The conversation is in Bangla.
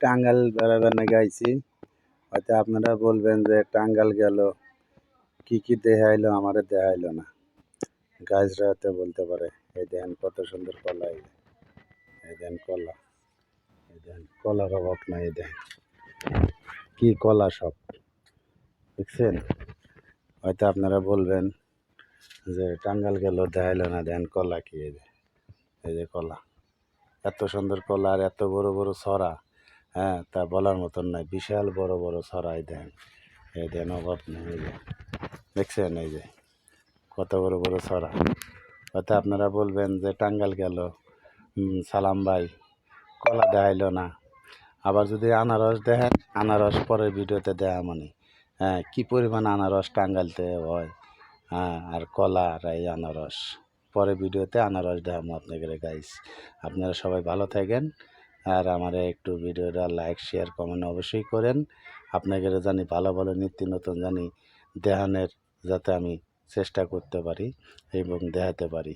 টাঙ্গাইল বেড়াবেন গাইছি, হয়তো আপনারা বলবেন যে টাঙ্গাইল গেল কি কি দেখাইলো, আমারে দেখাইলো না। গাইজরা হয়তো বলতে পারে এই দেখেন কত সুন্দর কলা, এই দেখেন কলা, এই দেখেন কলার অভাব নাই, এই দেখেন কি কলা সব দেখছেন। হয়তো আপনারা বলবেন যে টাঙ্গাইল গেল দেখাইলো না, দেখেন কলা কি, এই যে কলা, এত সুন্দর কলা আর এত বড় বড় ছড়া, হ্যাঁ তা বলার মতন নাই, বিশাল বড় বড় ছড়া, এই দেন অভাব নেই, এই যে দেখছেন, এই যে কত বড় বড় ছড়া। হয়তো আপনারা বলবেন যে টাঙ্গাইল গেল সালাম ভাই কলা দেখাইলো না। আবার যদি আনারস দেখেন, আনারস পরের ভিডিওতে দেখা মানে হ্যাঁ কী পরিমাণ আনারস টাঙ্গাইলতে হয়, হ্যাঁ আর কলা আর এই আনারস পরের ভিডিওতে আনারস দেখাবো আপনাদের গাইস। আপনারা সবাই ভালো থাকেন আর আমার একটু ভিডিওটা লাইক শেয়ার কমেন্ট অবশ্যই করেন। আপনাদের জানি ভালো ভালো নিত্য নতুন জানি দেখানোর, যাতে আমি চেষ্টা করতে পারি এবং দেখাতে পারি।